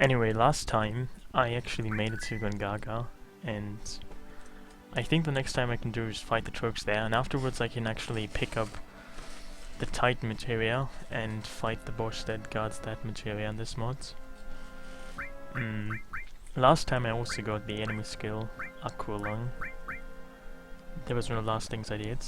Anyway, last time I actually made it to Gongaga, and I think the next time I can do is fight the Trogs there, and afterwards I can actually pick up the Titan materia and fight the boss that guards that materia in this mod. Last time I also got the enemy skill, Aqua Lung. That was one of the last things I did.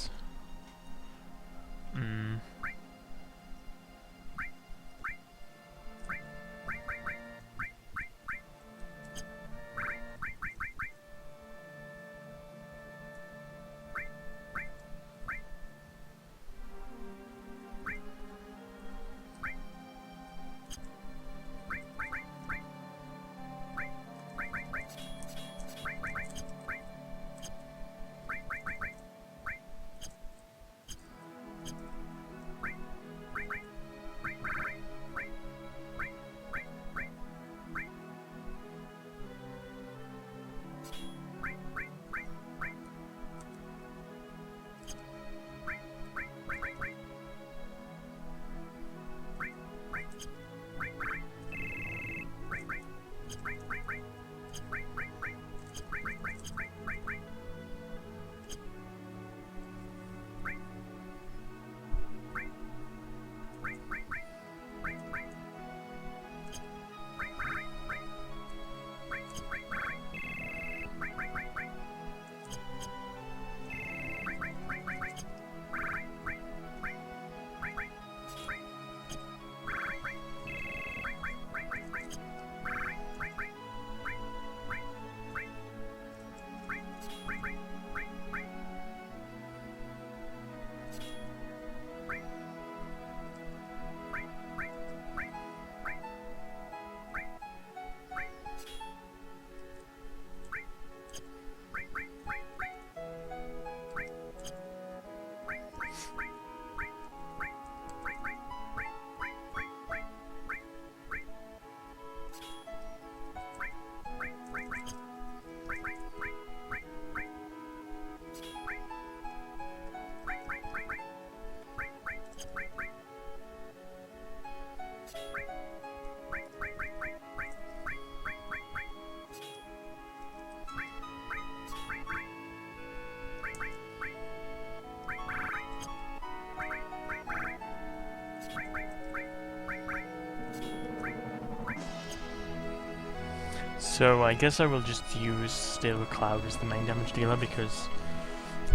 So I guess I will just use still Cloud as the main damage dealer, because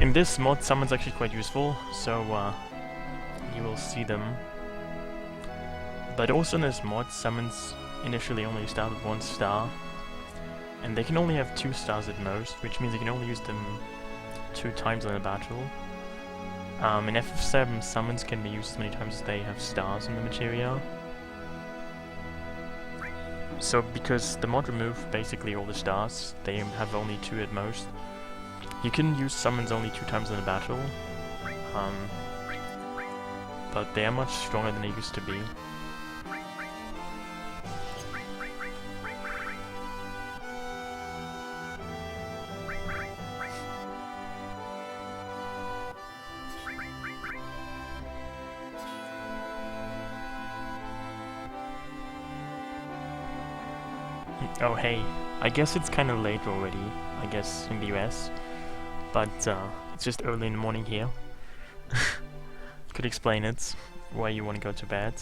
in this mod summons actually quite useful, so you will see them. But also in this mod, summons initially only start with 1 star, and they can only have 2 stars at most, which means you can only use them 2 times in a battle. In FF7, summons can be used as many times as they have stars in the materia. So because the mod removed basically all the stars, they have only 2 at most. You can use summons only 2 times in a battle, but they are much stronger than they used to be. Oh hey, I guess it's kinda late already, I guess, in the US, but it's just early in the morning here. Could explain it, why you want to go to bed.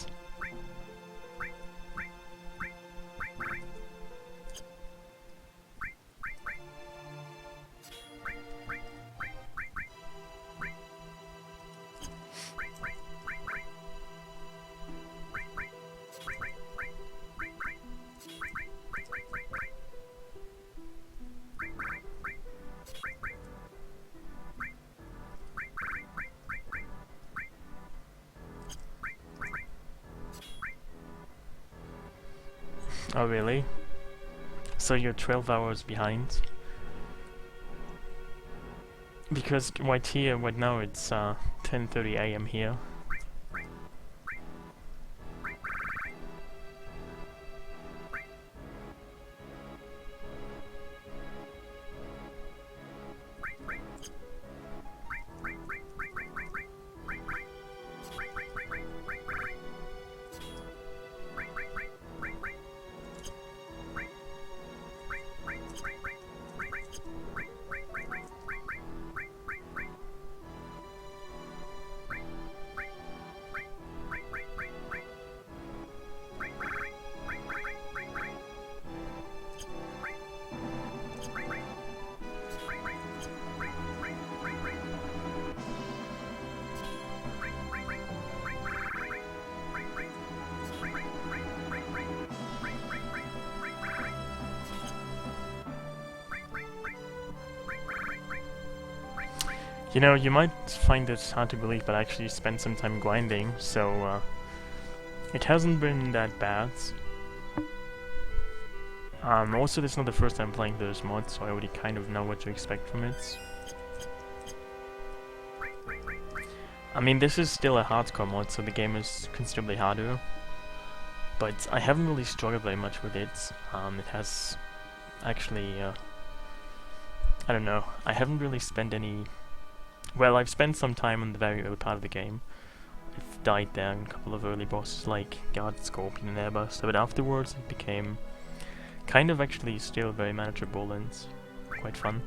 Oh really? So you're 12 hours behind? Because right now it's 10:30 AM here. You know, you might find this hard to believe, but I actually spent some time grinding, so it hasn't been that bad. Also, this is not the first time playing those mods, so I already kind of know what to expect from it. I mean, this is still a hardcore mod, so the game is considerably harder. But I haven't really struggled very much with it. It has actually, I don't know, I haven't really spent any... Well, I've spent some time on the very early part of the game. I've died there in a couple of early bosses like Guard, Scorpion and Airbuster, but afterwards it became kind of actually still very manageable and quite fun.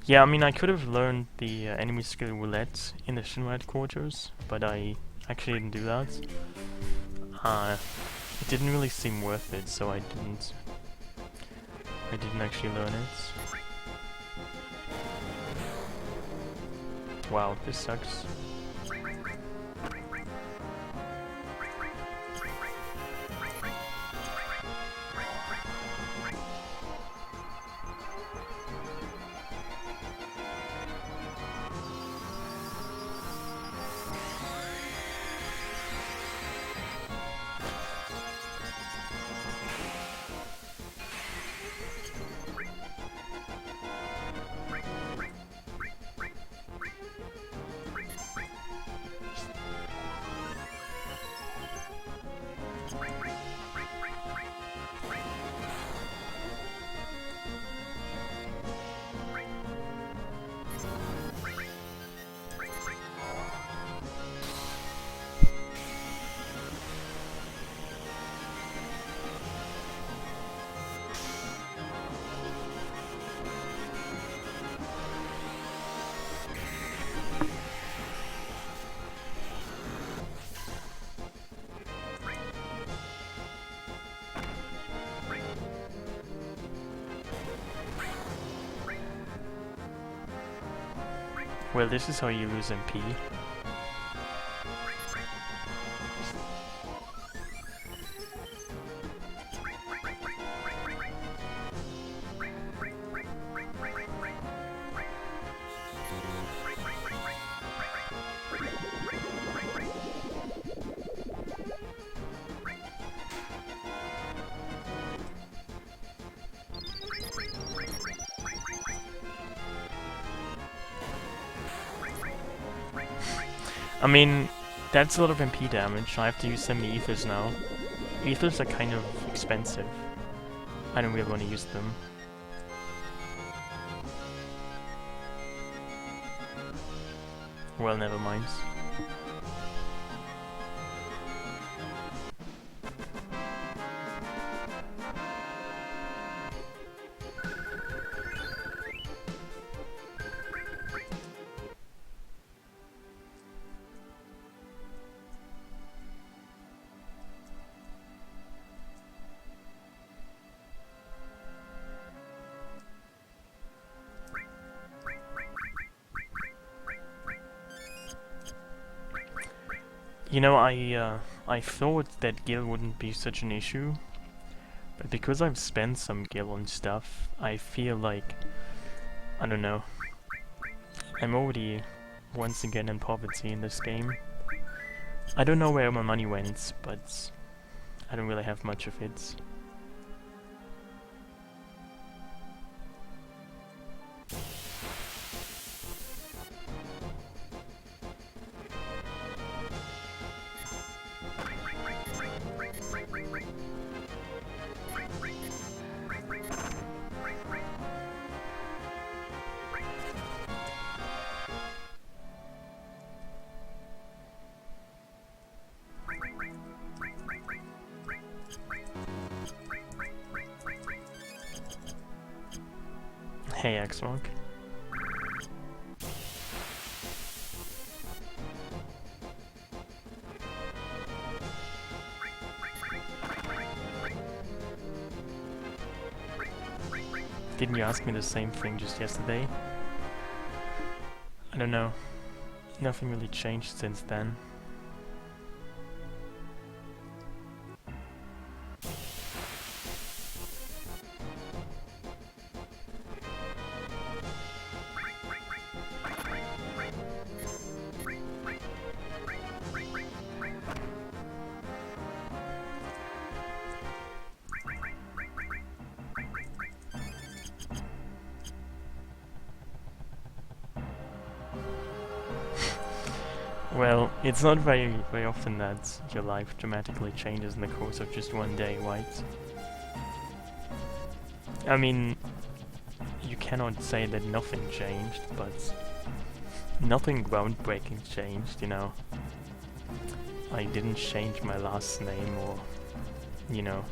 Yeah, I mean, I could have learned the enemy skill roulette in the Shinra headquarters, but I actually didn't do that. It didn't really seem worth it, so I didn't actually learn it. Wow, this sucks. Well, this is how you lose MP. I mean, that's a lot of MP damage. I have to use 70 ethers now. Ethers are kind of expensive. I don't really want to use them. Well, never mind. You know, I thought that gil wouldn't be such an issue, but because I've spent some gil on stuff, I feel like, I don't know, I'm already once again in poverty in this game. I don't know where my money went, but I don't really have much of it. Hey, X-Mark. Didn't you ask me the same thing just yesterday? I don't know. Nothing really changed since then. Well, it's not very often that your life dramatically changes in the course of just one day, right? I mean, you cannot say that nothing changed, but nothing groundbreaking changed, you know. I didn't change my last name, or, you know,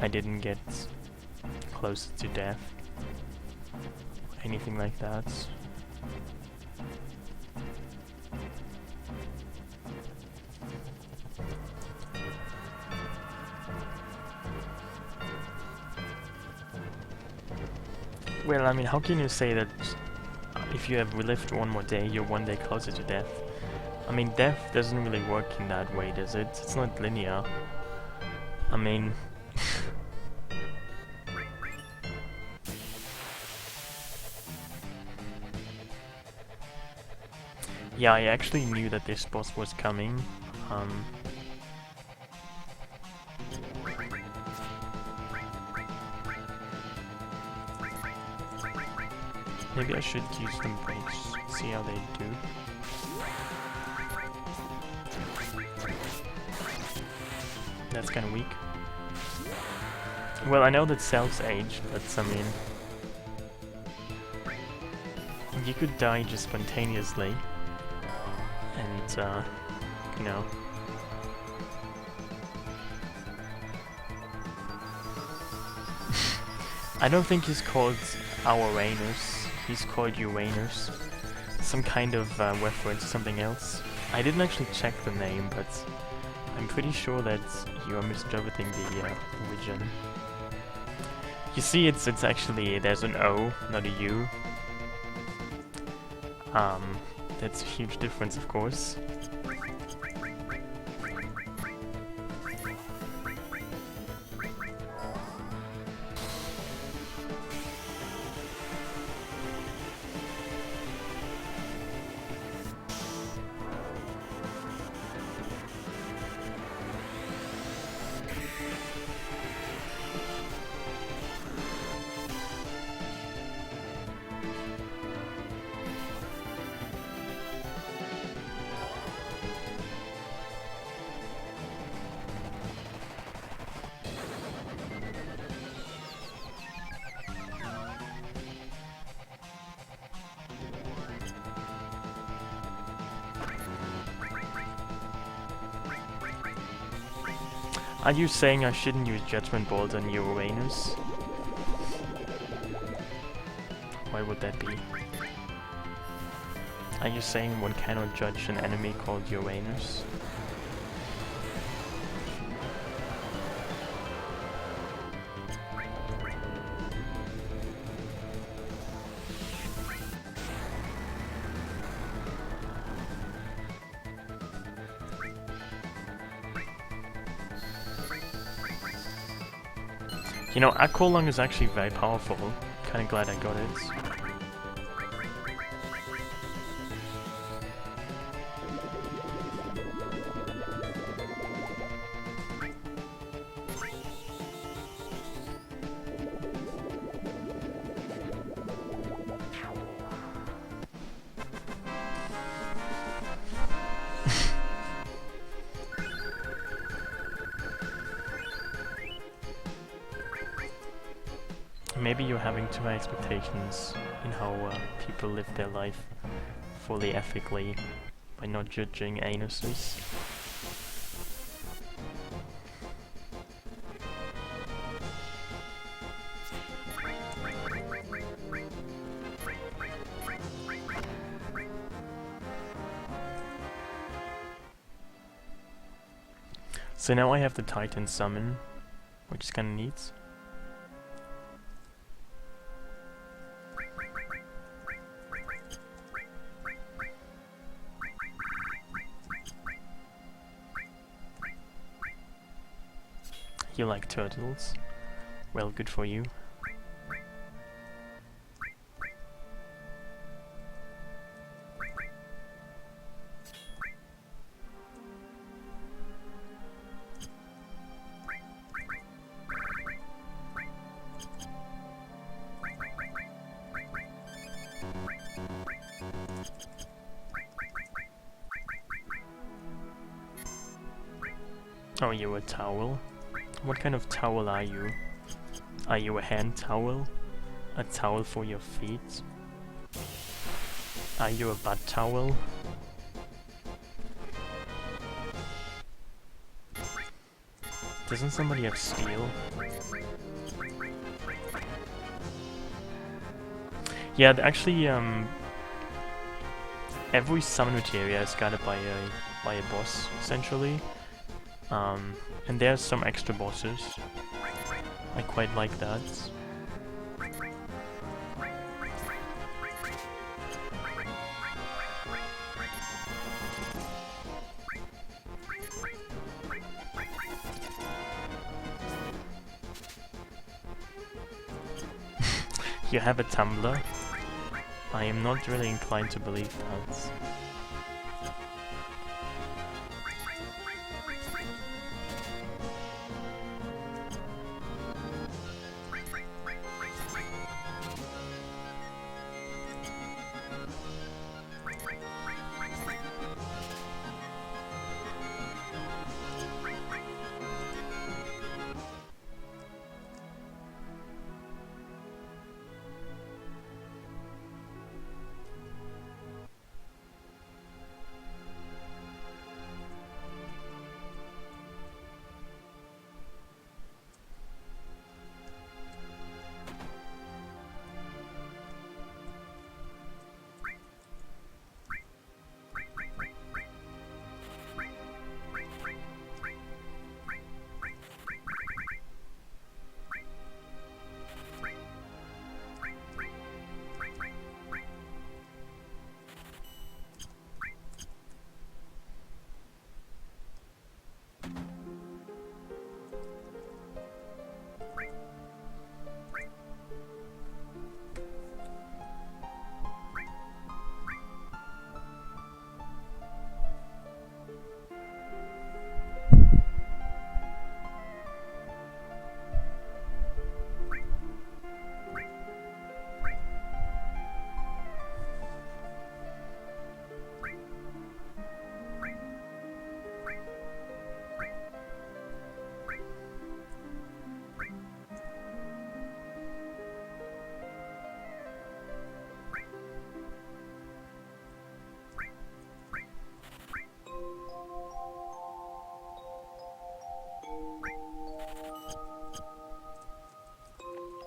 I didn't get closer to death, anything like that. Well, I mean, how can you say that if you have lived one more day, you're one day closer to death? I mean, death doesn't really work in that way, does it? It's not linear. I mean... yeah, I actually knew that this boss was coming. Maybe I should use them breaks, see how they do. That's kinda weak. Well, I know that cells age, but I mean... you could die just spontaneously. And, you know... I don't think he's called Uranus. He's called Uranus. Some kind of reference to something else. I didn't actually check the name, but I'm pretty sure that you are misinterpreting the origin. You see, it's actually, there's an O, not a U. That's a huge difference, of course. Are you saying I shouldn't use Judgment Bolt on Uranus? Why would that be? Are you saying one cannot judge an enemy called Uranus? You know, Akolong is actually very powerful. Kinda glad I got it. Maybe you're having too high expectations in how people live their life fully ethically by not judging anuses. So now I have the Titan summon, which is kinda neat. You like turtles? Well, good for you. Oh, you're a towel? What kind of towel are you? Are you a hand towel? A towel for your feet? Are you a butt towel? Doesn't somebody have steel? Yeah, actually, every summon materia is guarded by a boss, essentially. And there's some extra bosses. I quite like that. You have a tumbler? I am not really inclined to believe that.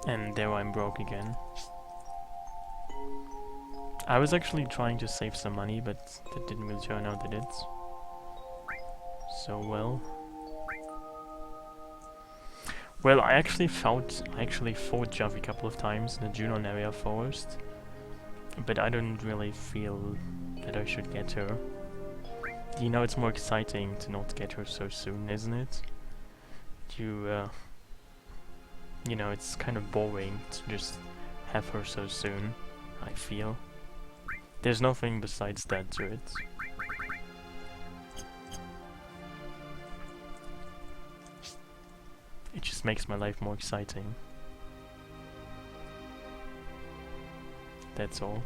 And there I'm broke again. I was actually trying to save some money, but that didn't really turn out, did it? So well. Well, I actually fought Javi a couple of times in the Junon area forest, but I don't really feel that I should get her. You know, it's more exciting to not get her so soon, isn't it? You know, it's kind of boring to just have her so soon, I feel. There's nothing besides that to it. It just makes my life more exciting. That's all.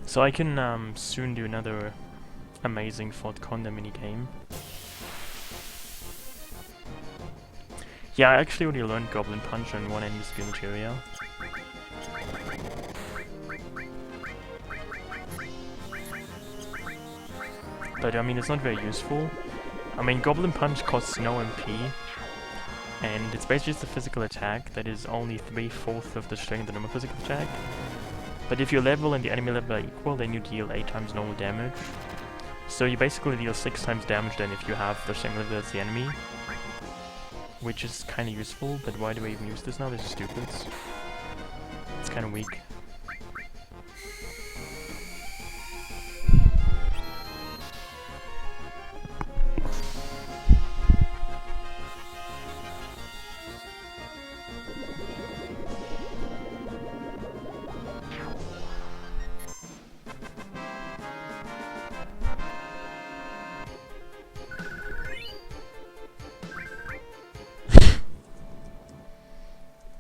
So I can soon do another amazing Fort Conda minigame. Yeah, I actually already learned Goblin Punch on one enemy skill materia. But I mean, it's not very useful. I mean, Goblin Punch costs no MP, and it's basically just a physical attack that is only 3/4 of the strength of the normal physical attack. But if your level and the enemy level are equal, then you deal 8 times normal damage. So you basically deal 6 times damage than if you have the same level as the enemy. Which is kinda useful, but why do I even use this now? This is stupid. It's kinda weak.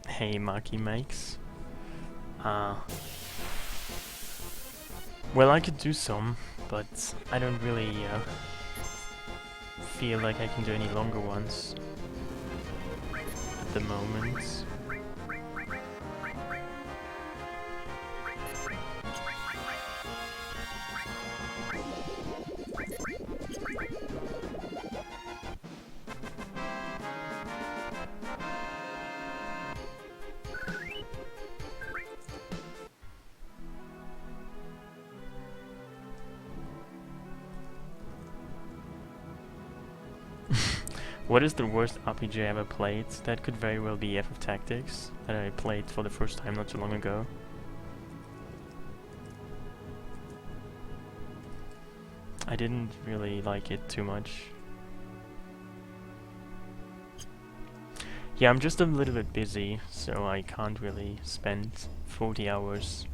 Hey, Marky Makes. Well, I could do some, but I don't really feel like I can do any longer ones at the moment. What is the worst RPG I ever played? That could very well be FF Tactics, that I played for the first time not too long ago. I didn't really like it too much. Yeah, I'm just a little bit busy, so I can't really spend 40 hours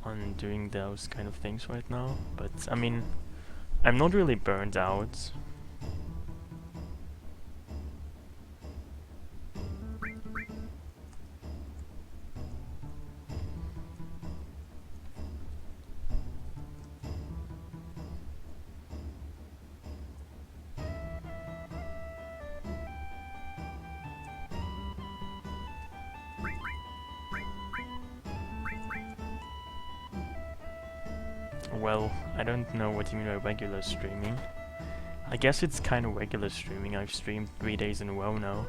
on doing those kind of things right now. But, I mean, I'm not really burned out. Well, I don't know what you mean by regular streaming. I guess it's kind of regular streaming. I've streamed 3 days in a row now.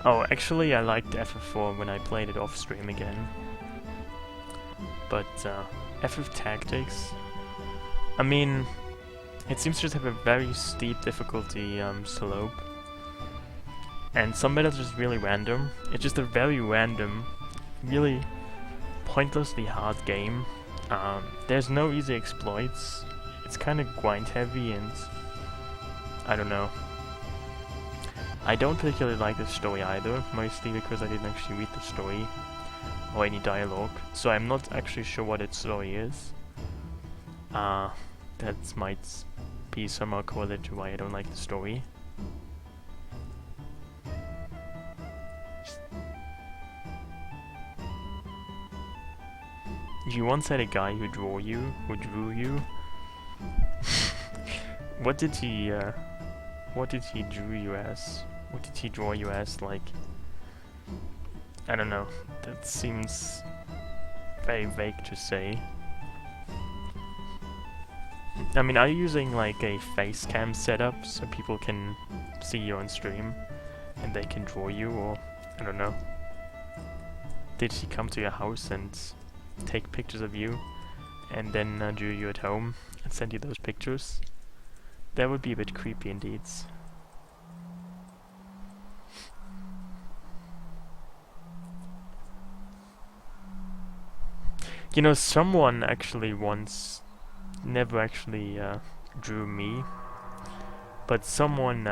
Oh, actually I liked FF4 when I played it off stream again. But FF Tactics, I mean, it seems to just have a very steep difficulty slope. And some battles are just really random. It's just a very random, really pointlessly hard game. There's no easy exploits. It's kind of grind heavy and I don't know. I don't particularly like the story either, mostly because I didn't actually read the story or any dialogue, so I'm not actually sure what its story is. That might be somehow correlated to why I don't like the story. You once had a guy who drew you? What did he draw you as? What did he draw you as, like? I don't know. That seems very vague to say. I mean, are you using like a face cam setup so people can see you on stream and they can draw you, or I don't know. Did he come to your house and take pictures of you and then drew you at home and send you those pictures? That would be a bit creepy indeed. You know, someone actually once never actually drew me, but someone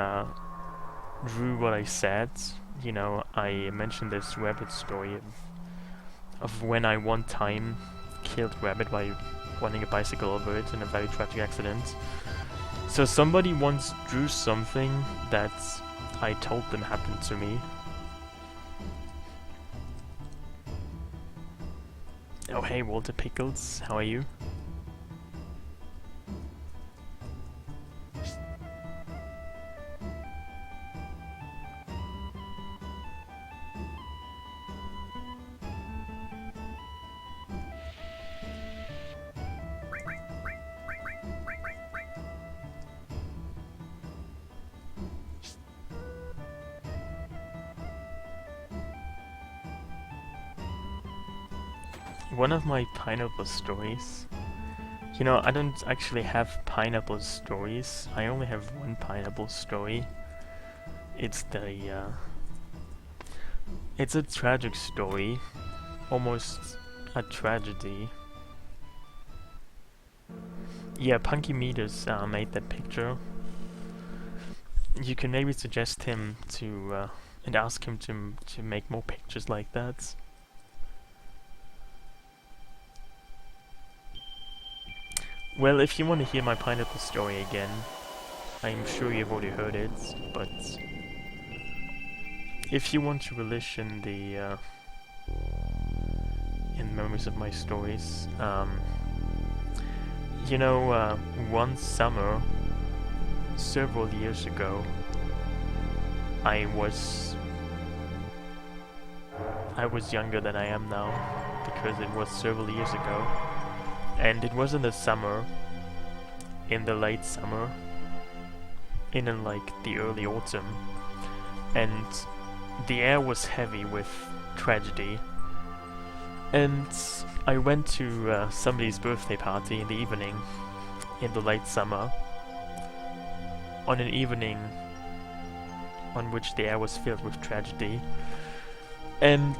drew what I said. You know, I mentioned this rabbit story of when I one time killed rabbit by running a bicycle over it in a very tragic accident. So somebody once drew something that I told them happened to me. Oh hey, Walter Pickles, how are you? One of my pineapple stories. You know, I don't actually have pineapple stories. I only have one pineapple story. It's it's a tragic story. Almost a tragedy. Yeah, Punky Meters made that picture. You can maybe suggest him to, and ask him to make more pictures like that. Well, if you want to hear my pineapple story again, I'm sure you've already heard it, but if you want to relish in the in memories of my stories, you know, one summer, several years ago, I was younger than I am now, because it was several years ago, and it was in the summer, in the late summer, in like the early autumn, and the air was heavy with tragedy, and I went to somebody's birthday party in the evening, in the late summer, on an evening on which the air was filled with tragedy, and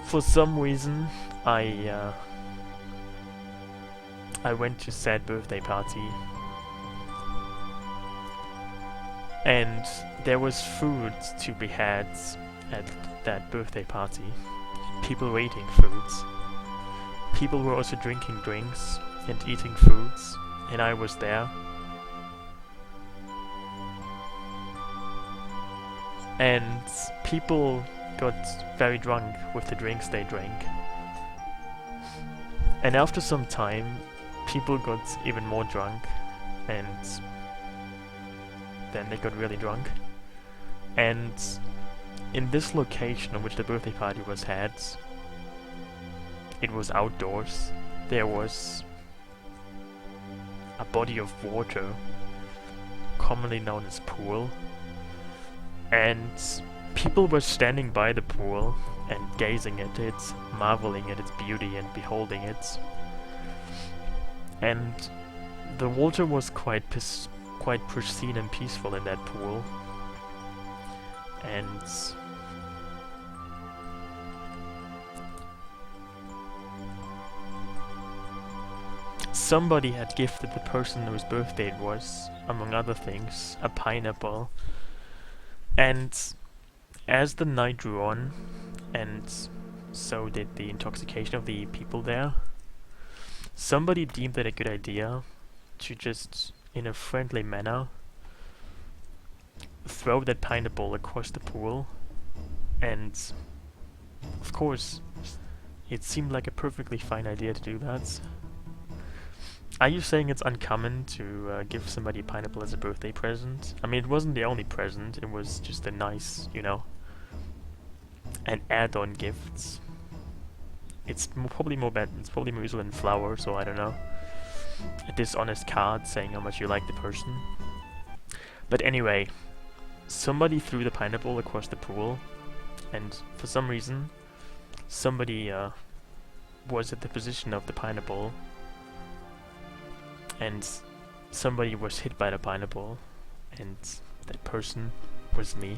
for some reason I went to said birthday party, and there was food to be had at that birthday party. People were eating foods. People were also drinking drinks and eating foods, and I was there. And people got very drunk with the drinks they drank. And after some time, people got even more drunk, and then they got really drunk. And in this location on which the birthday party was had, it was outdoors. There was a body of water, commonly known as pool, and people were standing by the pool and gazing at it, marveling at its beauty and beholding it. And the water was quite pristine and peaceful in that pool. And somebody had gifted the person whose birthday it was, among other things, a pineapple. And as the night drew on, and so did the intoxication of the people there, somebody deemed it a good idea to just, in a friendly manner, throw that pineapple across the pool, and of course, it seemed like a perfectly fine idea to do that. Are you saying it's uncommon to give somebody a pineapple as a birthday present? I mean, it wasn't the only present, it was just a nice, you know, an add-on gift. It's probably more useful than flowers, so I don't know. A dishonest card saying how much you like the person. But anyway, somebody threw the pineapple across the pool, and for some reason, somebody was at the position of the pineapple, and somebody was hit by the pineapple, and that person was me.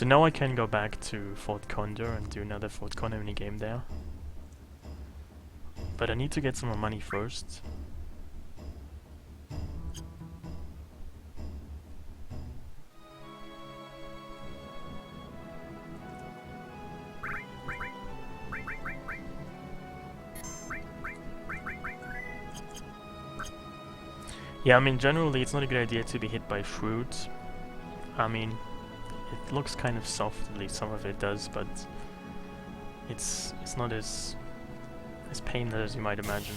So now I can go back to Fort Condor and do another Fort Condor minigame there. But I need to get some more money first. Yeah, I mean, generally it's not a good idea to be hit by fruit. I mean, it looks kind of soft, at least some of it does, but it's not as painless as you might imagine.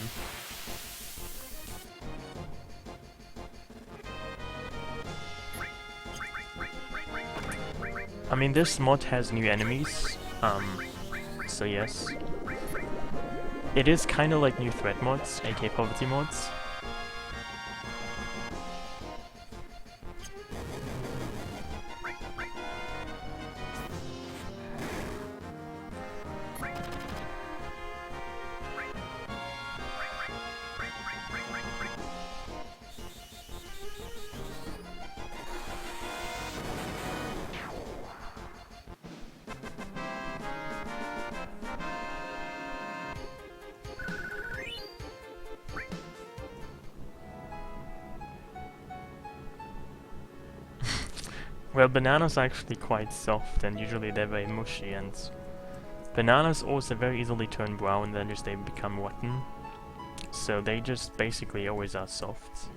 I mean, this mod has new enemies, so yes. It is kind of like new threat mods, aka poverty mods. Well, bananas are actually quite soft, and usually they're very mushy, and bananas also very easily turn brown, then just they become rotten. So they just basically always are soft.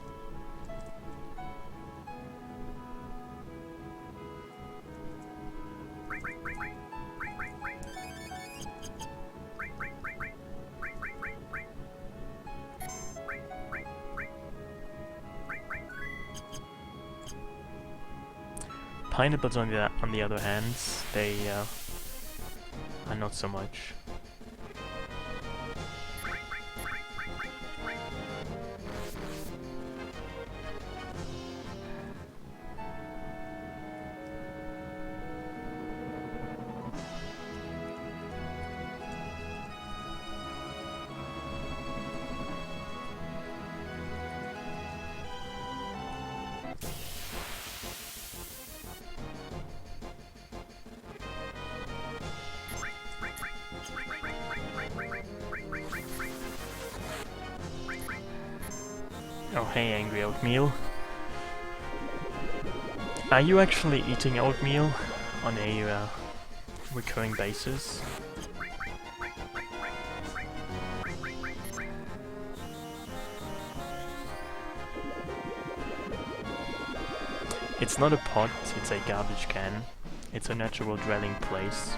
Pineapples, on the other hand, they are not so much. Oh hey, angry oatmeal. Are you actually eating oatmeal on a recurring basis? It's not a pot, it's a garbage can. It's a natural dwelling place.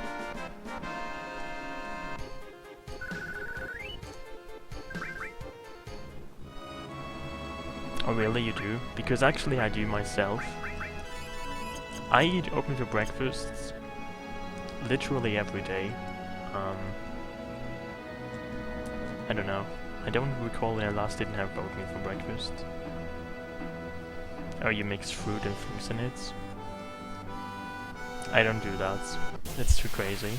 Oh really, you do? Because actually I do myself. I eat oatmeal for breakfast literally every day. I don't know. I don't recall when I last didn't have oatmeal for breakfast. Oh, you mix fruit and fruits in it? I don't do that. It's too crazy.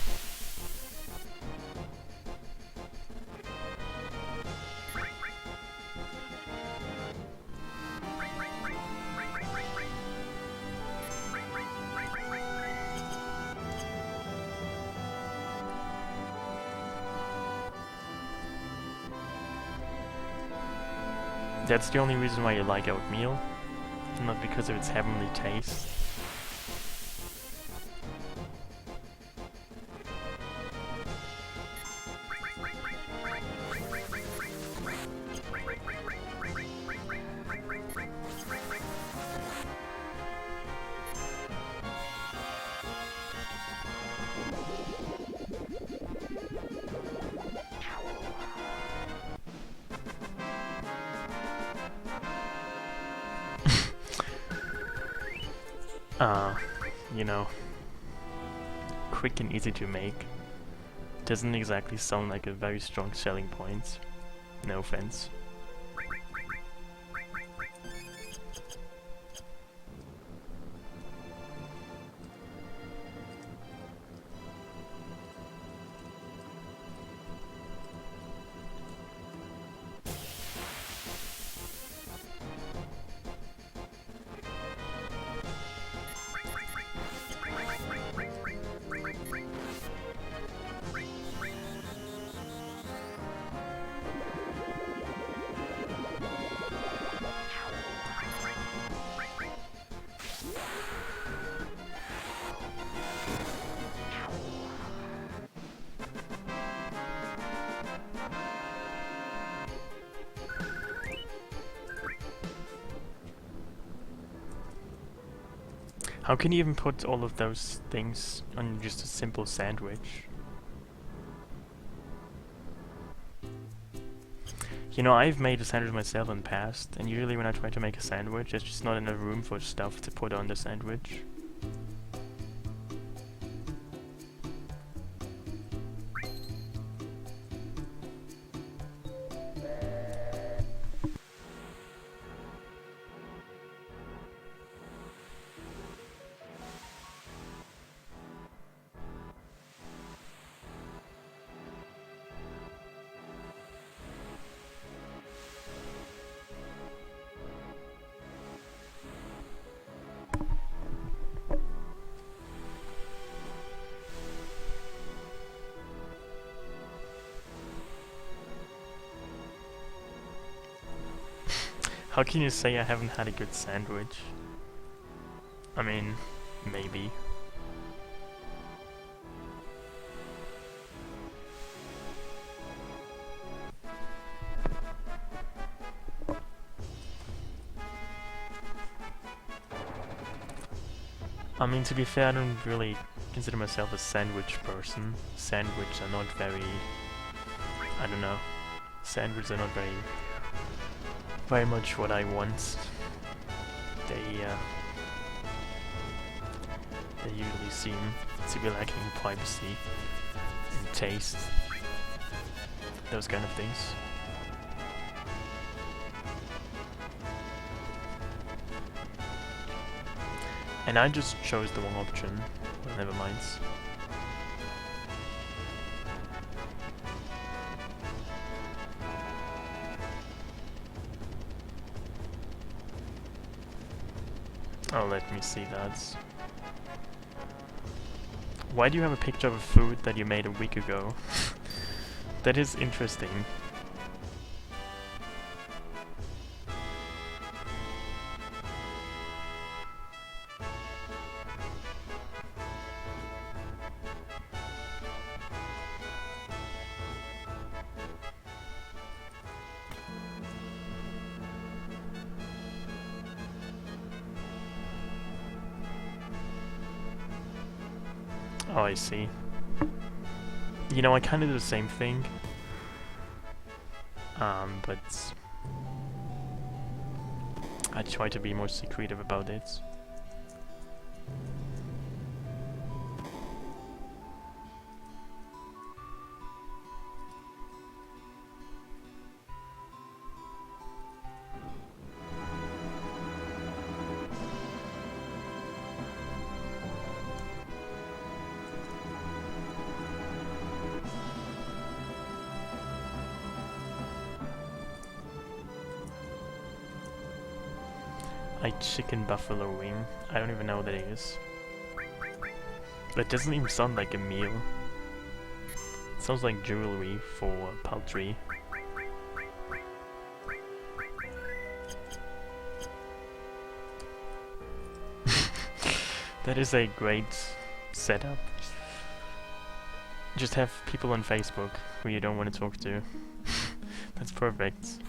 That's the only reason why you like oatmeal, not because of its heavenly taste. You know, quick and easy to make. Doesn't exactly sound like a very strong selling point. No offense. How can you even put all of those things on just a simple sandwich? You know, I've made a sandwich myself in the past, and usually when I try to make a sandwich, there's just not enough room for stuff to put on the sandwich. How can you say I haven't had a good sandwich? I mean, maybe. I mean, to be fair, I don't really consider myself a sandwich person. Sandwiches are not very... I don't know. Sandwiches are not very much what I want. They usually seem to be lacking privacy and taste. Those kind of things. And I just chose the wrong option. Well, never mind. Oh, let me see that. Why do you have a picture of a food that you made a week ago? That is interesting. Oh, I see. You know, I kind of do the same thing. But I try to be more secretive about it. Chicken buffalo wing. I don't even know what that is. That doesn't even sound like a meal. It sounds like jewelry for poultry. That is a great setup. Just have people on Facebook who you don't want to talk to. That's perfect.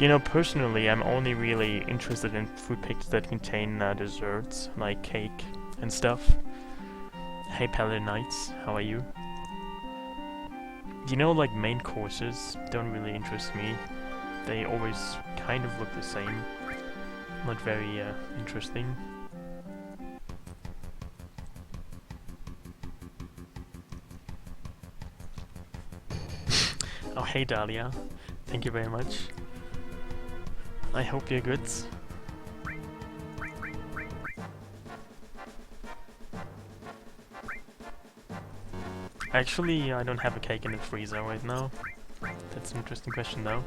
You know, personally, I'm only really interested in food pictures that contain desserts, like cake and stuff. Hey Paladin Knights, how are you? You know, like main courses don't really interest me. They always kind of look the same. Not very interesting. Oh, hey Dahlia. Thank you very much. I hope you're good. Actually, I don't have a cake in the freezer right now. That's an interesting question though.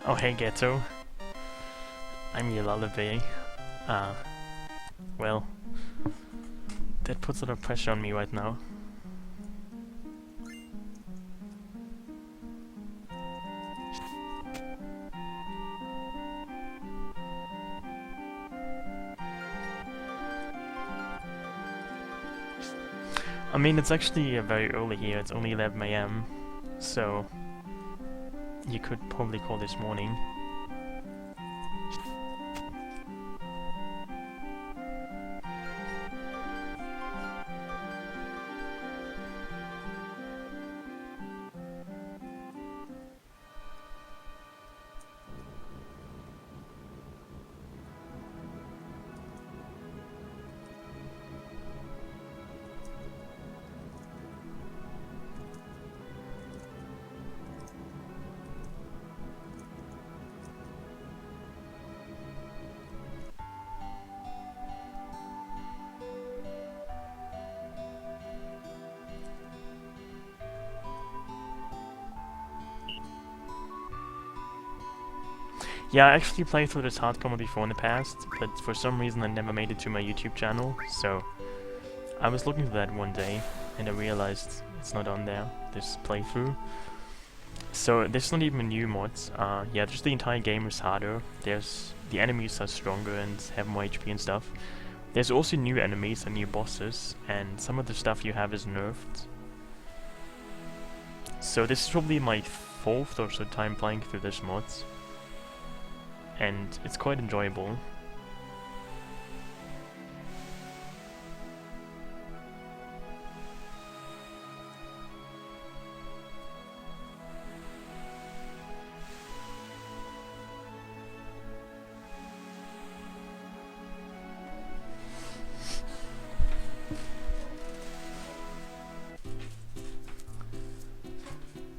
Oh hey Ghetto. I'm your lullaby. Well, that puts a lot of pressure on me right now. I mean, it's actually very early here, it's only 11 AM, so you could probably call this morning. Yeah, I actually played through this hardcore mod before in the past, but for some reason I never made it to my YouTube channel, so I was looking for that one day, and I realized it's not on there, this playthrough. So there's not even a new mod. Yeah, just the entire game is harder. The enemies are stronger and have more HP and stuff. There's also new enemies and new bosses, and some of the stuff you have is nerfed. So this is probably my 4th or so time playing through this mod, and it's quite enjoyable.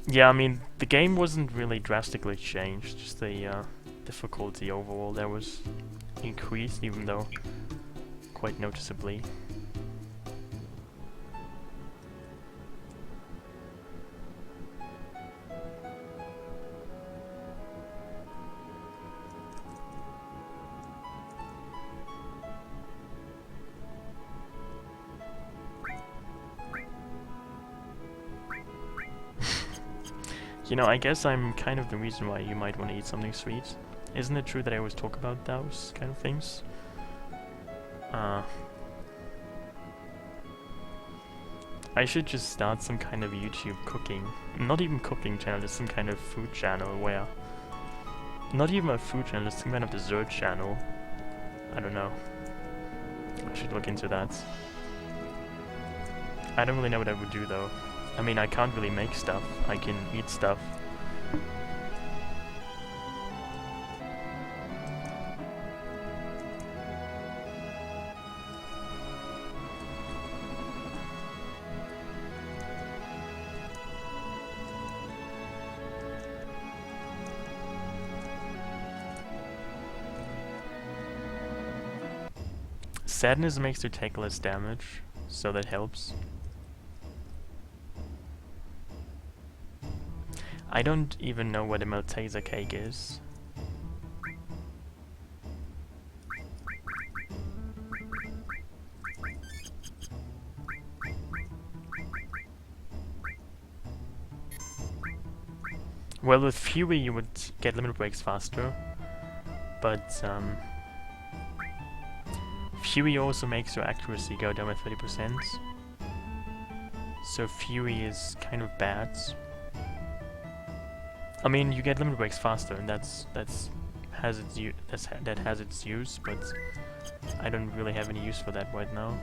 Yeah, I mean, the game wasn't really drastically changed, just the difficulty overall there was increased, even though quite noticeably. You know, I guess I'm kind of the reason why you might want to eat something sweet. Isn't it true that I always talk about those kind of things? I should just start some kind of YouTube cooking, not even cooking channel, just some kind of food channel where... Not even a food channel, just some kind of dessert channel. I don't know. I should look into that. I don't really know what I would do though. I mean, I can't really make stuff, I can eat stuff. Sadness makes you take less damage, so that helps. I don't even know what a Malteser cake is. Well, with Fury you would get limit breaks faster, but Fury also makes your accuracy go down by 30%. So Fury is kind of bad. I mean, you get limit breaks faster, and that has its use, but I don't really have any use for that right now.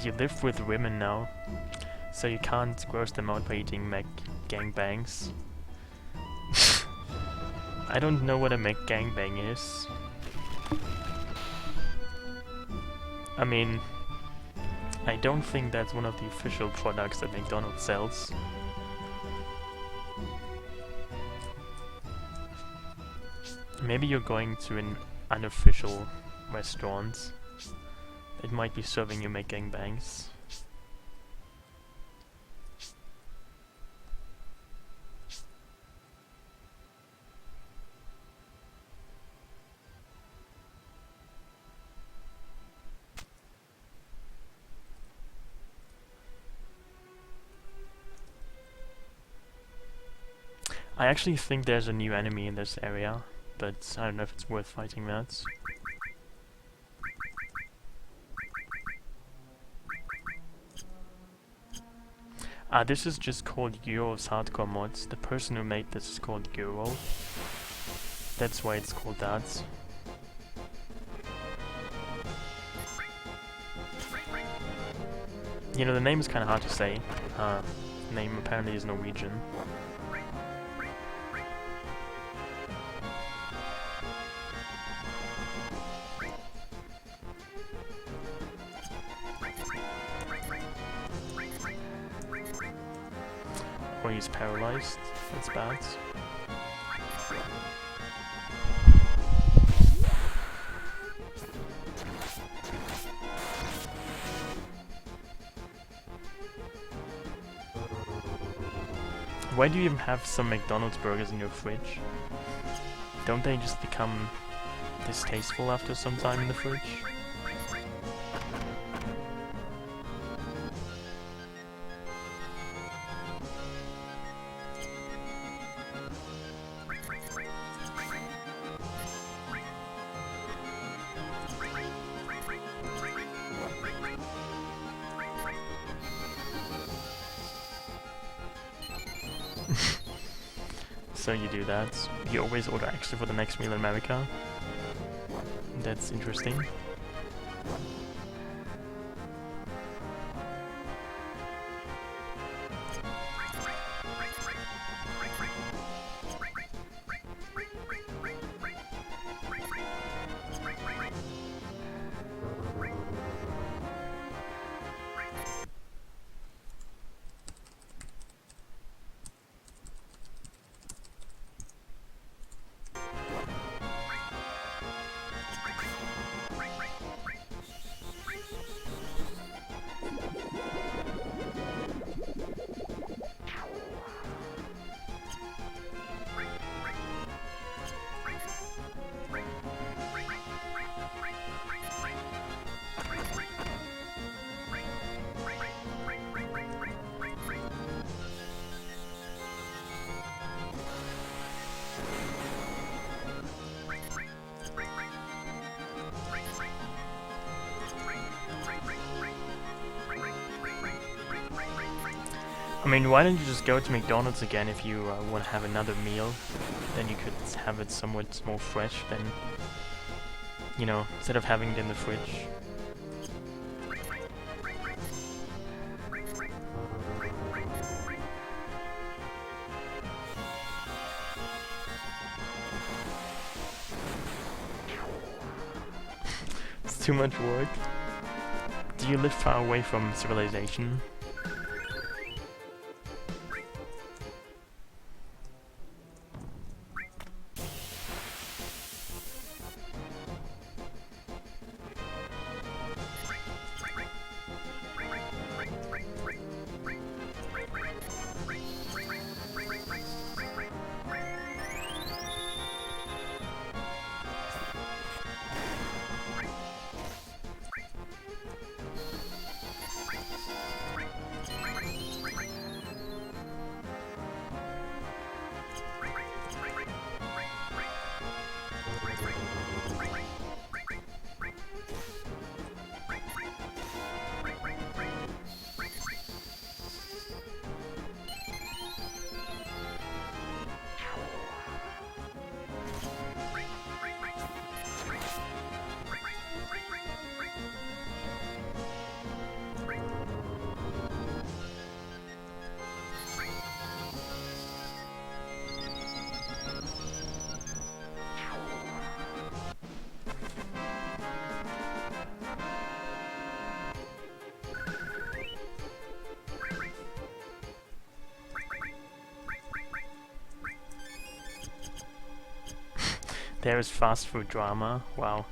You live with women now, so you can't gross them out by eating mech gangbangs. I don't know what a mech gangbang is. I mean, I don't think that's one of the official products that McDonald's sells. Maybe you're going to an unofficial restaurant It might be serving you make gangbangs. I actually think there's a new enemy in this area, but I don't know if it's worth fighting that. This is just called Gjoerulv Hardcore Mod. The person who made this is called Gjoerulv. That's why it's called that. You know, the name is kind of hard to say. Name apparently is Norwegian. Or he's paralyzed. That's bad. Why do you even have some McDonald's burgers in your fridge? Don't they just become distasteful after some time in the fridge? So you do that. You always order extra for the next meal in America. That's interesting. I mean, why don't you just go to McDonald's again if you want to have another meal? Then you could have it somewhat more fresh than, you know, instead of having it in the fridge. It's too much work. Do you live far away from civilization? There is fast food drama. Wow.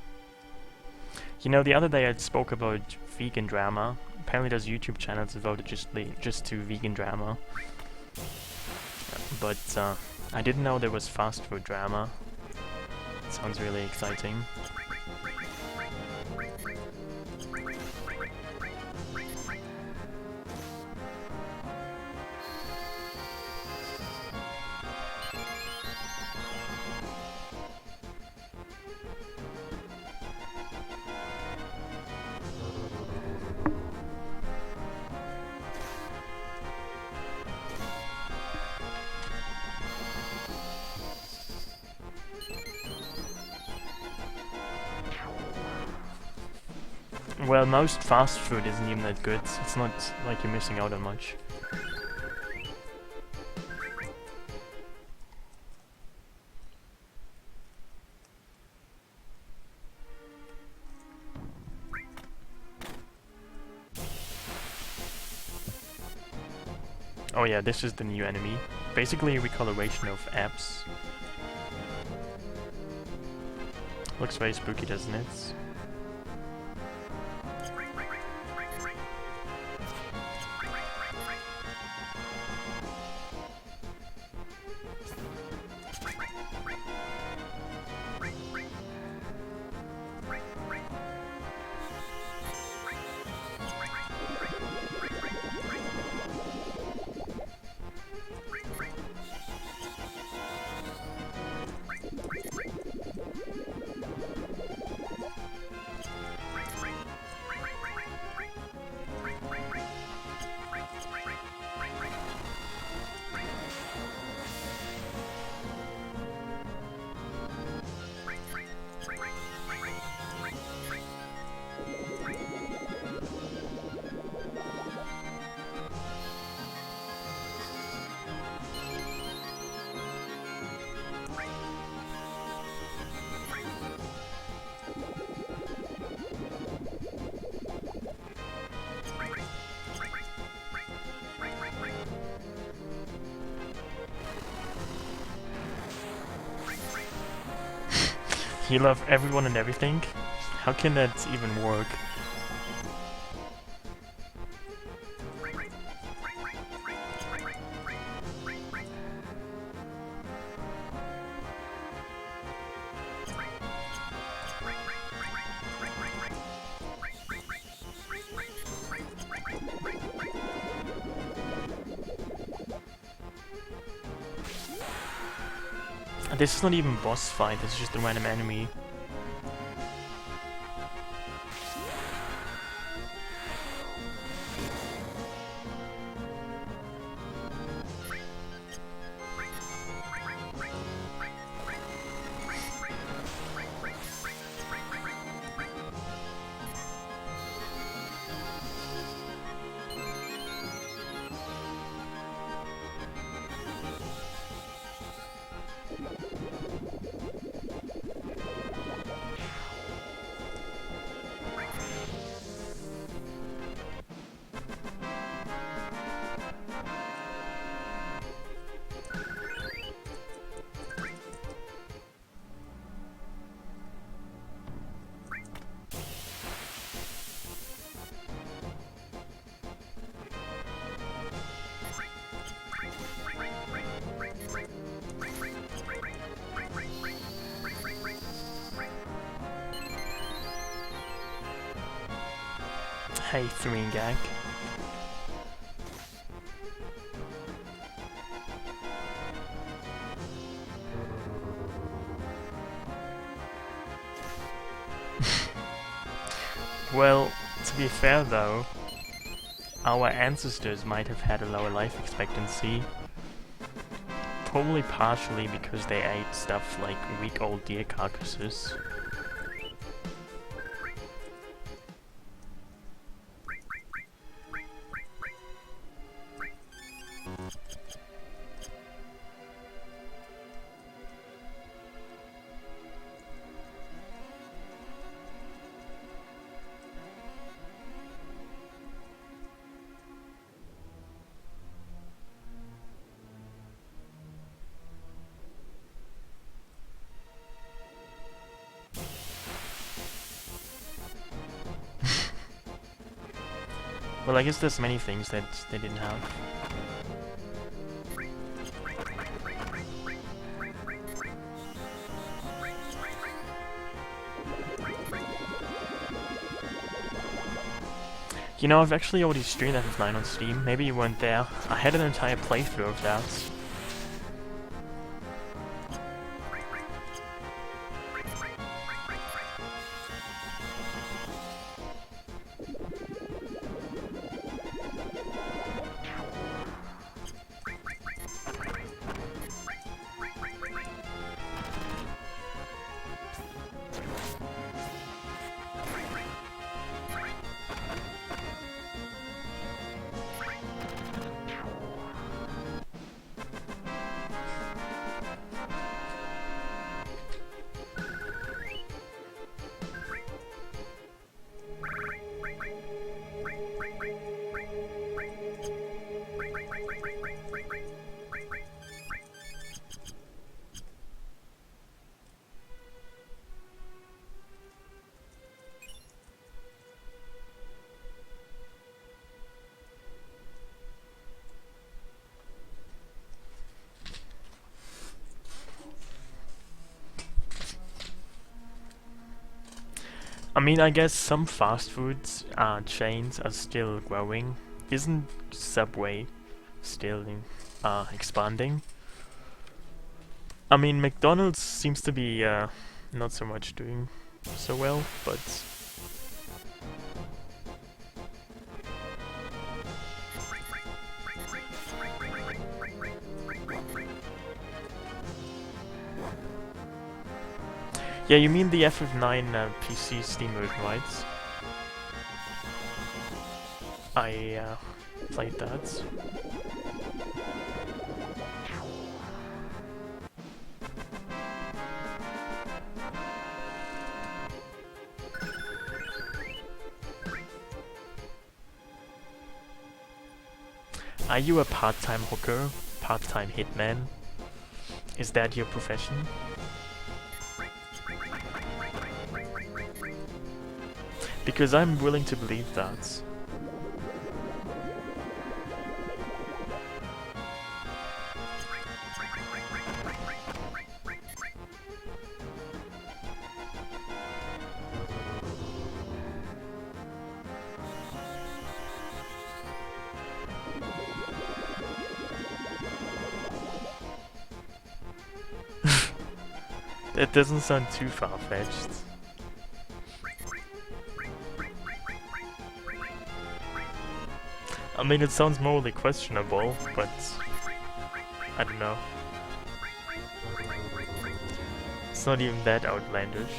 You know, the other day I spoke about vegan drama. Apparently there's YouTube channels devoted just to vegan drama. But I didn't know there was fast food drama. It sounds really exciting. Well, most fast food isn't even that good. It's not like you're missing out on much. Oh yeah, this is the new enemy. Basically a recoloration of apps. Looks very spooky, doesn't it? You love everyone and everything? How can that even work? This is not even boss fight, this is just a random enemy. Hey, Three Gag. Well, to be fair though, our ancestors might have had a lower life expectancy. Probably partially because they ate stuff like week-old deer carcasses. Well, I guess there's many things that they didn't have. You know, I've actually already streamed FF9 on Steam. Maybe you weren't there. I had an entire playthrough of that. I mean, I guess some fast food chains are still growing. Isn't Subway still expanding? I mean, McDonald's seems to be not so much doing so well, but... Yeah, you mean the FF9 PC Steam version, right? I played that. Are you a part-time hooker? Part-time hitman? Is that your profession? Because I'm willing to believe that. That doesn't sound too far-fetched. I mean, it sounds morally questionable, but I don't know. It's not even that outlandish.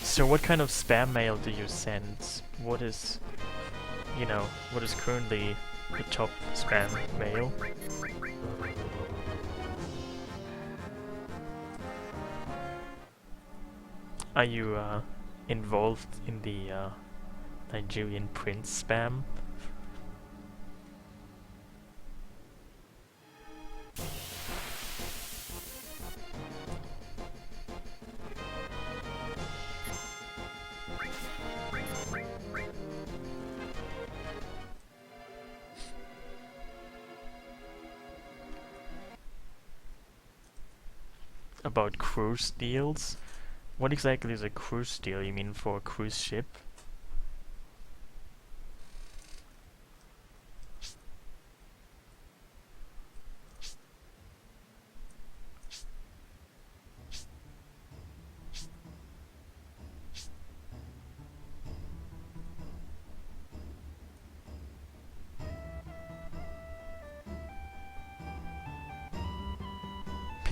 So what kind of spam mail do you send? What is, you know, what is currently the top spam mail? Are you involved in the Nigerian prince spam? About cruise deals? What exactly is a cruise deal? You mean for a cruise ship?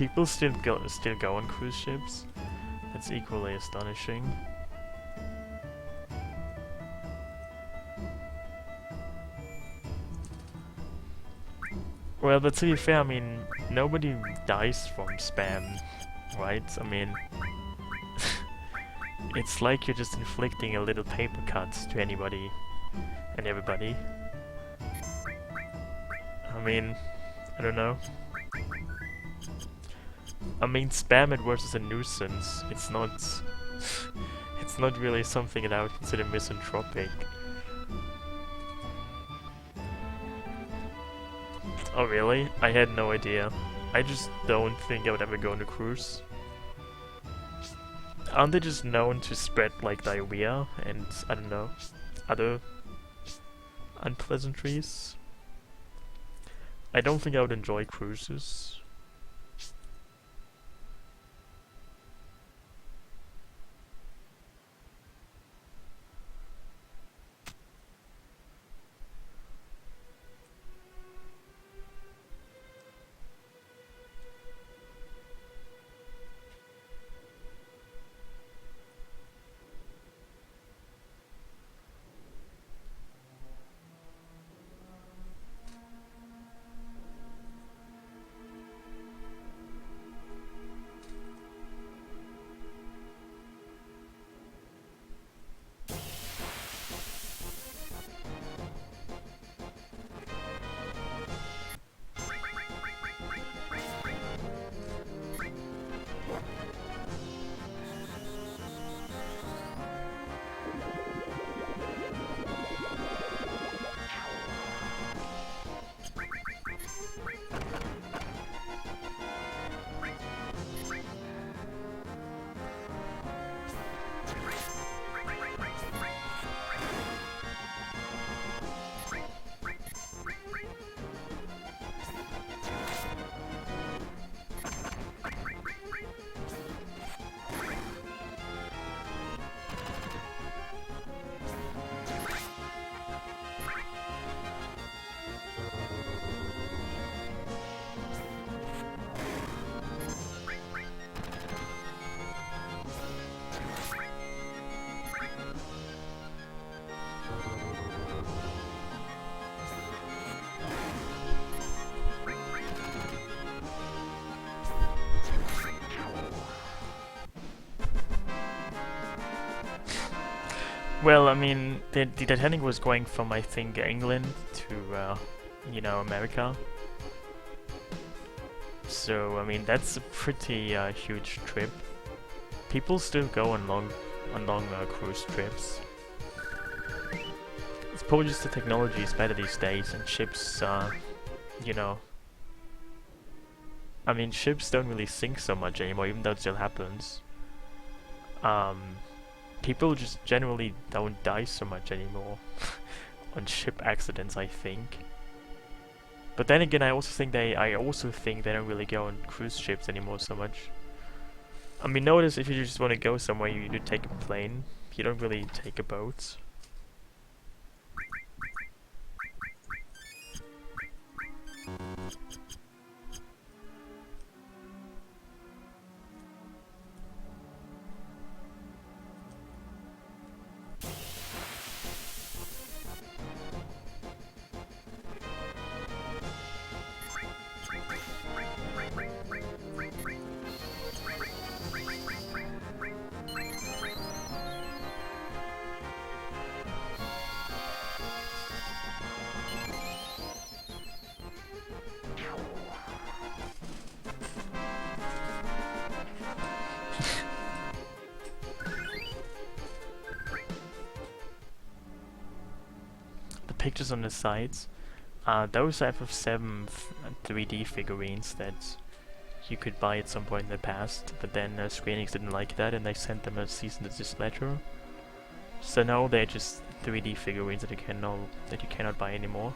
people still go on cruise ships. That's equally astonishing. Well, but to be fair, I mean, nobody dies from spam, right? I mean, it's like you're just inflicting a little paper cut to anybody and everybody. I mean, I don't know. I mean, spam at worst is a nuisance. It's not really something that I would consider misanthropic. Oh really? I had no idea. I just don't think I would ever go on a cruise. Aren't they just known to spread like diarrhea and, I don't know, other unpleasantries? I don't think I would enjoy cruises. Well, I mean, the Titanic was going from, I think, England to, you know, America. So, I mean, that's a pretty huge trip. People still go on long cruise trips. It's probably just the technology is better these days, and ships, you know... I mean, ships don't really sink so much anymore, even though it still happens. People just generally don't die so much anymore on ship accidents, I think. But then again, I also think they don't really go on cruise ships anymore so much. I mean, notice if you just want to go somewhere, you do take a plane. You don't really take a boat. Pictures on the sides, those are FF7 3D figurines that you could buy at some point in the past, but then Square Enix didn't like that and they sent them a cease and desist letter. So now they're just 3D figurines that you cannot buy anymore.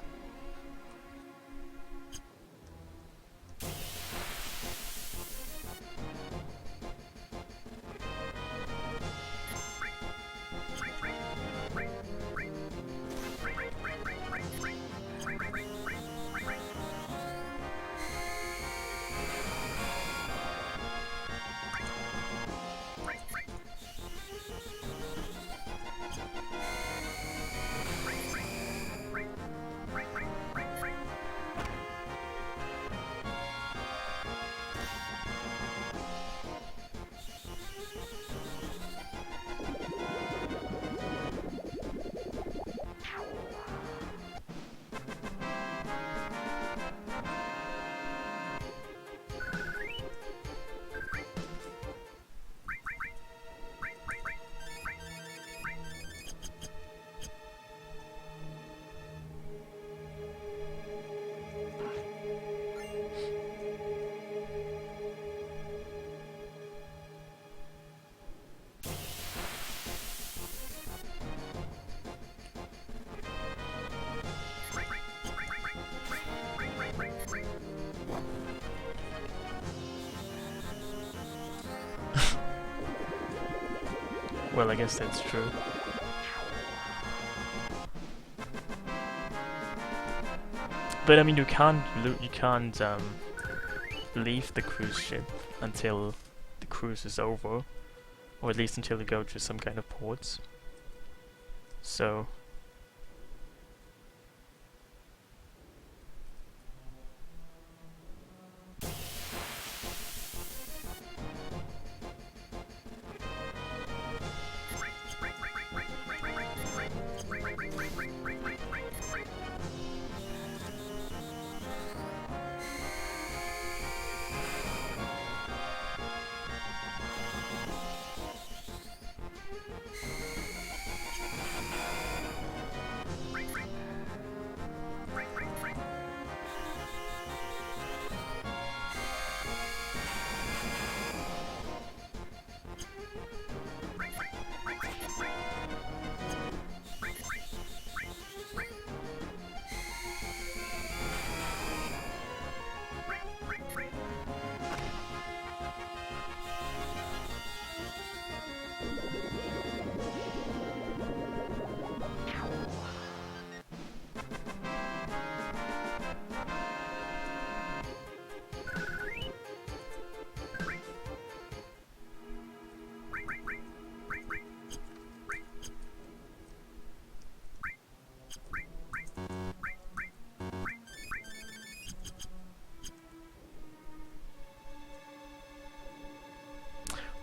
Well, I guess that's true. But I mean, you can't leave the cruise ship until the cruise is over, or at least until you go to some kind of ports. So.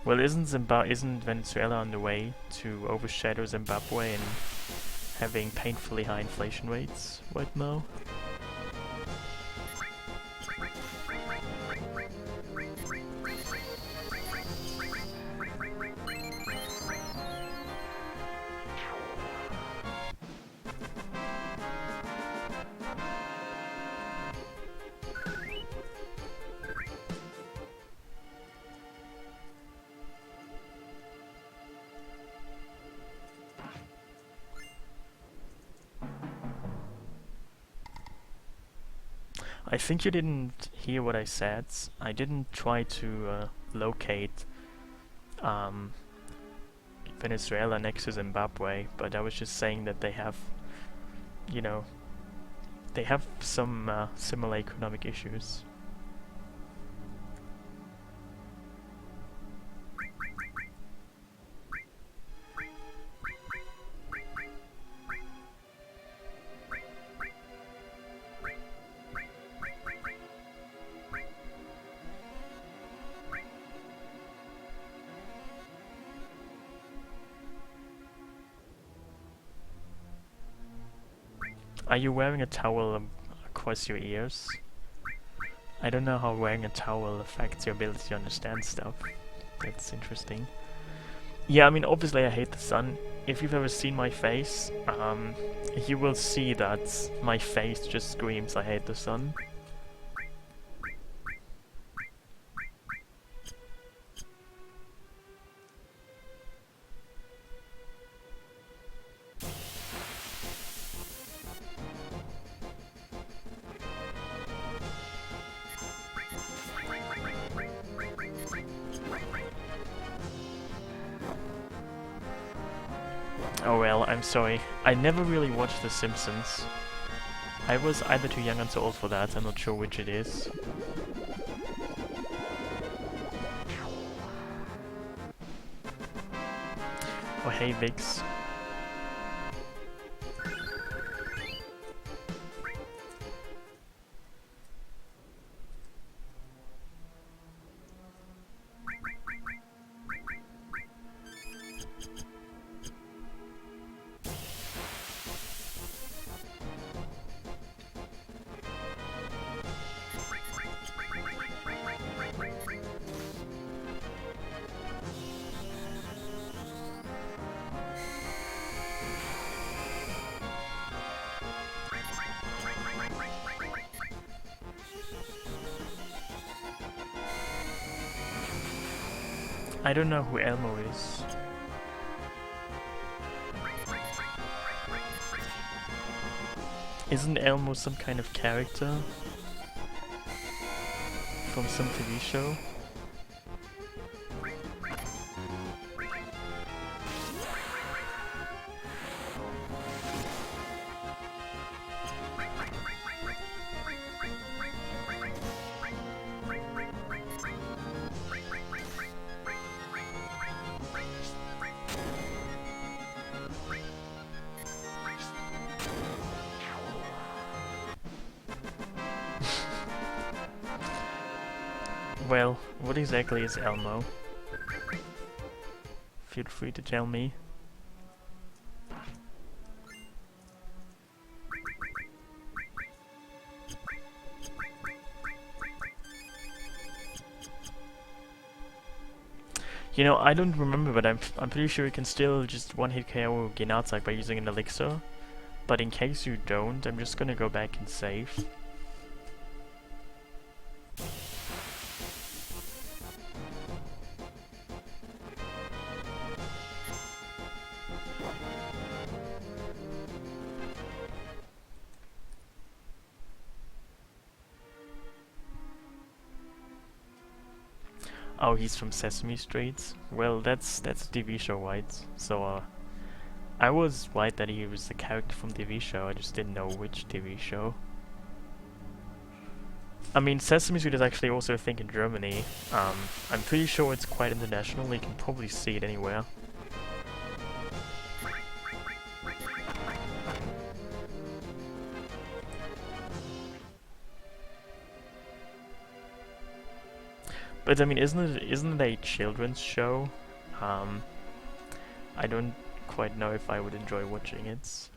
Well, isn't Venezuela on the way to overshadow Zimbabwe and having painfully high inflation rates right now? I think you didn't hear what I said. I didn't try to locate Venezuela next to Zimbabwe, but I was just saying that they have, you know, they have some similar economic issues. Are you wearing a towel across your ears? I don't know how wearing a towel affects your ability to understand stuff. That's interesting. Yeah, I mean, obviously I hate the sun. If you've ever seen my face, you will see that my face just screams I hate the sun. Oh well, I'm sorry. I never really watched The Simpsons. I was either too young or too old for that, I'm not sure which it is. Oh hey Vix. I don't know who Elmo is. Isn't Elmo some kind of character from some TV show? Well, what exactly is Elmo? Feel free to tell me. You know, I don't remember, but I'm pretty sure you can still just one-hit KO Ginatak by using an elixir. But in case you don't, I'm just gonna go back and save. Oh, he's from Sesame Street. Well, that's a TV show, right? So, I was right that he was the character from TV show. I just didn't know which TV show. I mean, Sesame Street is actually also a thing in Germany. I'm pretty sure it's quite international. You can probably see it anywhere. But I mean, isn't it a children's show? I don't quite know if I would enjoy watching it.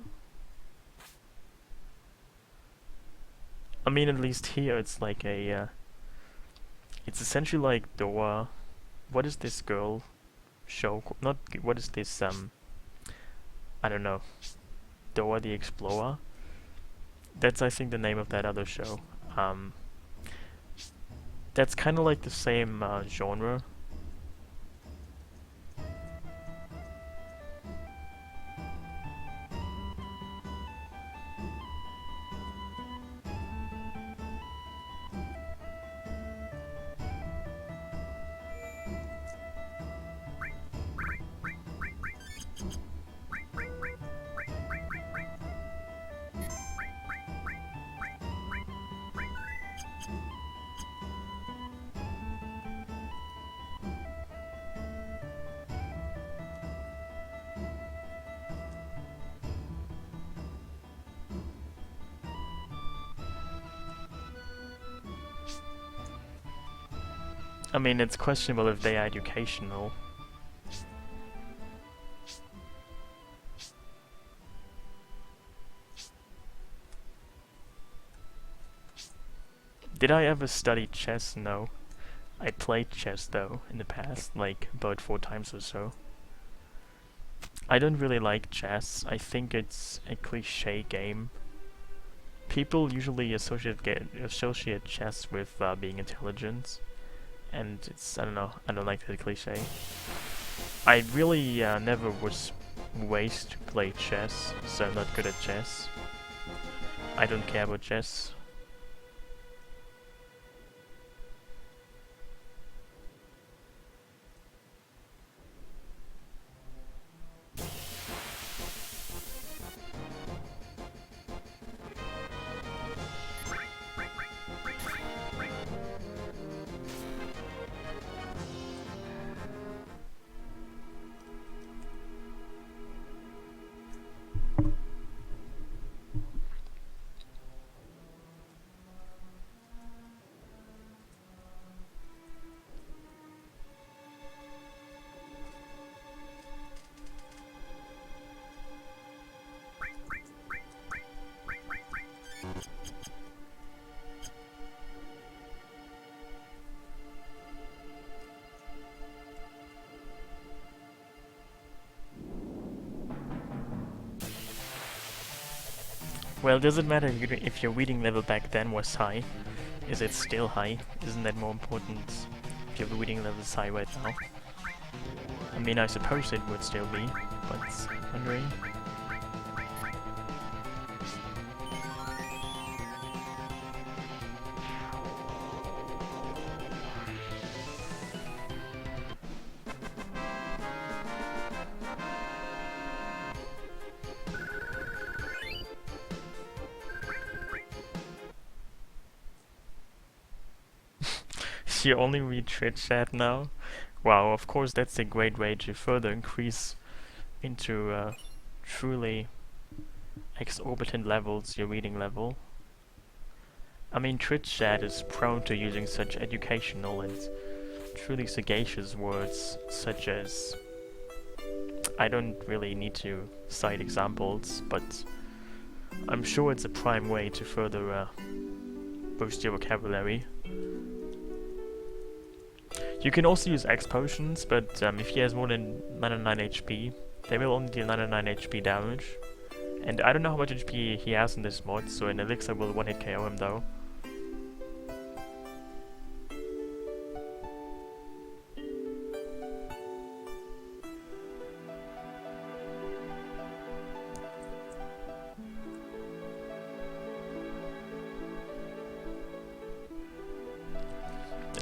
I mean, at least here it's like a, it's essentially like Dora. What is this girl show? Not what is this? I don't know. Dora the Explorer. That's I think the name of that other show. That's kind of like the same genre. I mean, it's questionable if they are educational. Did I ever study chess? No. I played chess though, in the past, like about 4 times or so. I don't really like chess. I think it's a cliché game. People usually associate chess with being intelligent. And it's, I don't know, I don't like the cliche. I really never was raised to play chess, so I'm not good at chess. I don't care about chess. Well, does it matter if your reading level back then was high? Is it still high? Isn't that more important if your reading level is high right now? I mean, I suppose it would still be, but I'm wondering. You only read Twitch chat now? Wow, of course that's a great way to further increase into truly exorbitant levels your reading level. I mean, Twitch chat is prone to using such educational and truly sagacious words such as... I don't really need to cite examples, but I'm sure it's a prime way to further boost your vocabulary. You can also use X potions, but if he has more than 99 HP, they will only deal 99 HP damage. And I don't know how much HP he has in this mod, so an elixir will one-hit KO him though.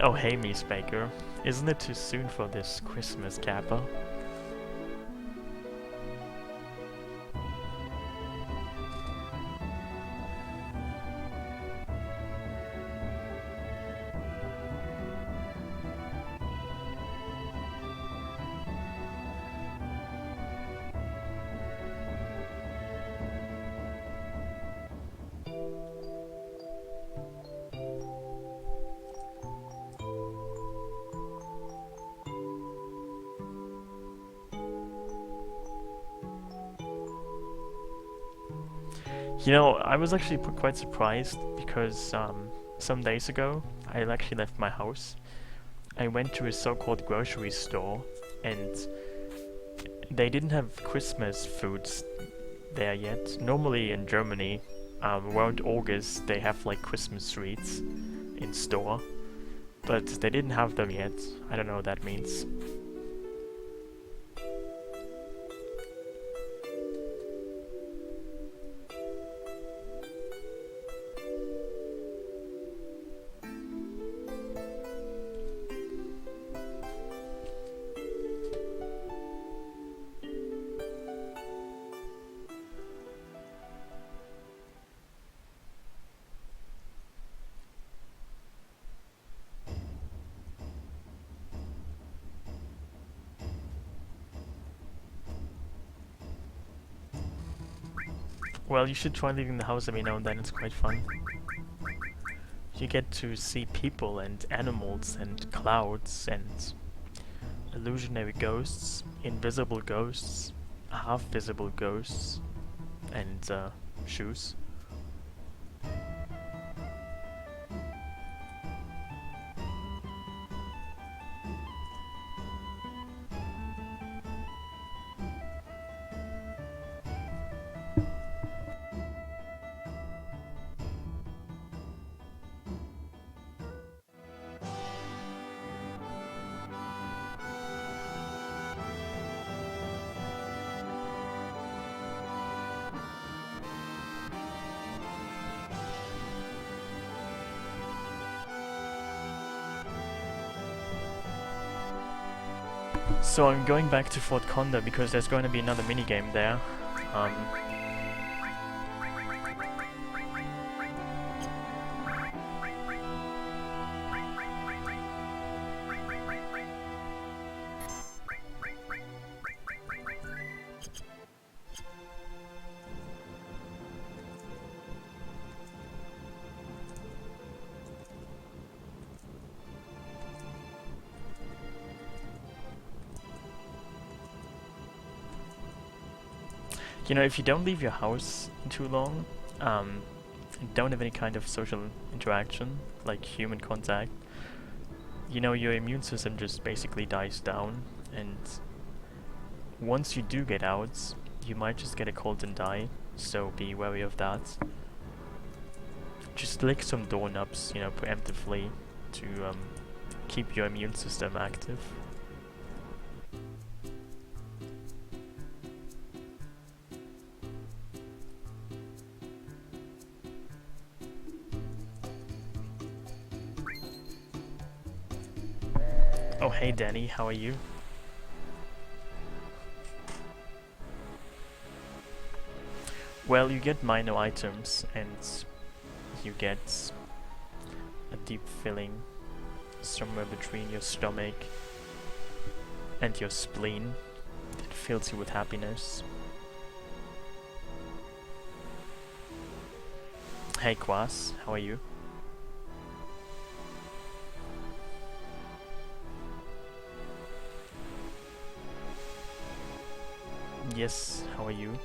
Oh hey Mies Baker, isn't it too soon for this Christmas kappa? You know, I was actually quite surprised because some days ago I actually left my house. I went to a so-called grocery store and they didn't have Christmas foods there yet. Normally in Germany, around August they have like Christmas sweets in store, but they didn't have them yet. I don't know what that means. Well, you should try leaving the house every now and then, it's quite fun. You get to see people and animals and clouds and illusionary ghosts, invisible ghosts, half-visible ghosts, and shoes. So I'm going back to Fort Conda because there's going to be another minigame there. You know, if you don't leave your house too long, and don't have any kind of social interaction, like human contact, you know, your immune system just basically dies down, and once you do get out, you might just get a cold and die, so be wary of that. Just lick some doorknobs, you know, preemptively to keep your immune system active. Oh hey Danny, how are you? Well, you get minor items and you get a deep filling somewhere between your stomach and your spleen. It fills you with happiness. Hey Quas, how are you? Yes, how are you?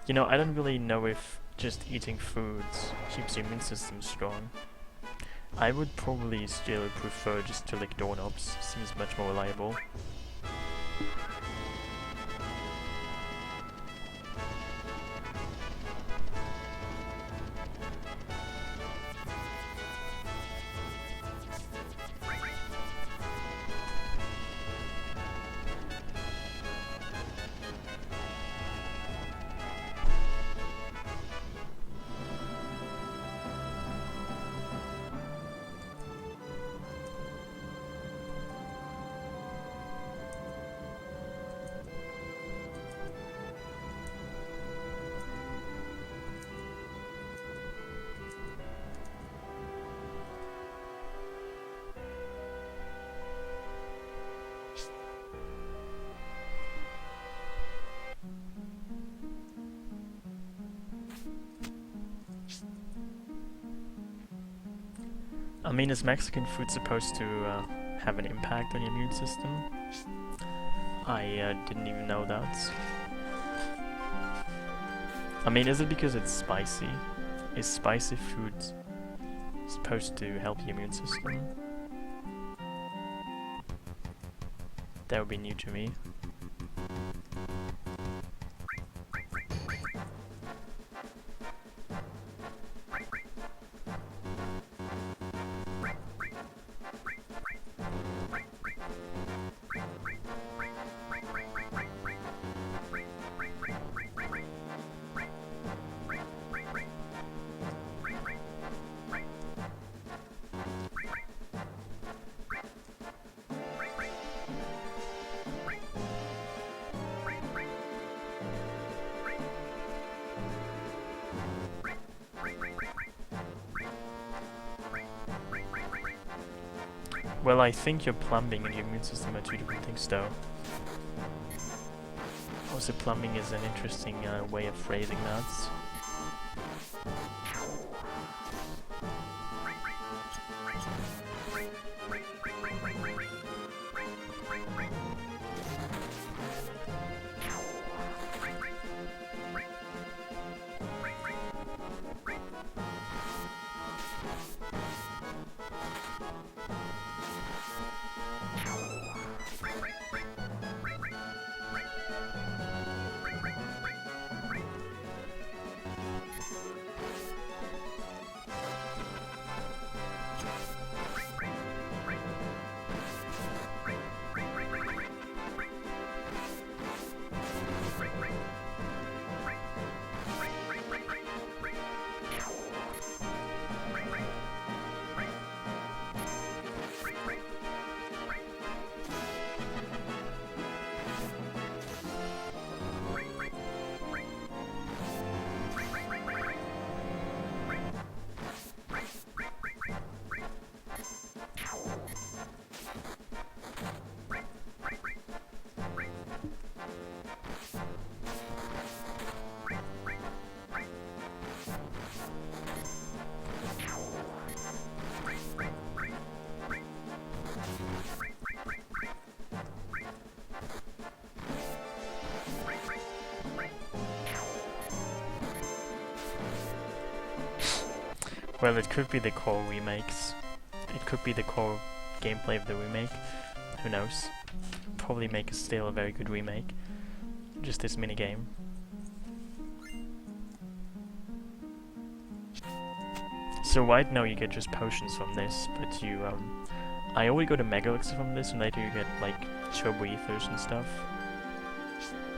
You know, I don't really know if just eating foods keeps your immune system strong. I would probably still prefer just to lick doorknobs, seems much more reliable. I mean, is Mexican food supposed to have an impact on your immune system? I didn't even know that. I mean, is it because it's spicy? Is spicy food supposed to help your immune system? That would be new to me. Well, I think your plumbing and your immune system are two different things, though. Also, plumbing is an interesting way of phrasing that. Well, it could be the core remakes. It could be the core gameplay of the remake. Who knows? Probably make still a very good remake. Just this minigame. So right now you get just potions from this, but you I already got a Mega Elixir from this, and later you get like Turbo Ethers and stuff.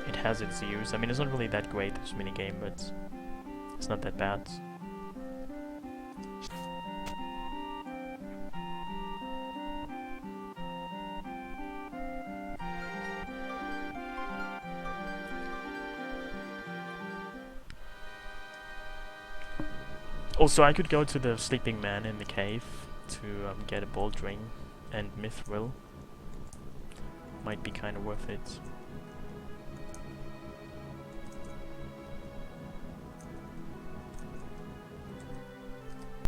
It has its use. I mean, it's not really that great, this minigame, but it's not that bad. Also, I could go to the sleeping man in the cave to get a bolt ring and mithril. Might be kind of worth it.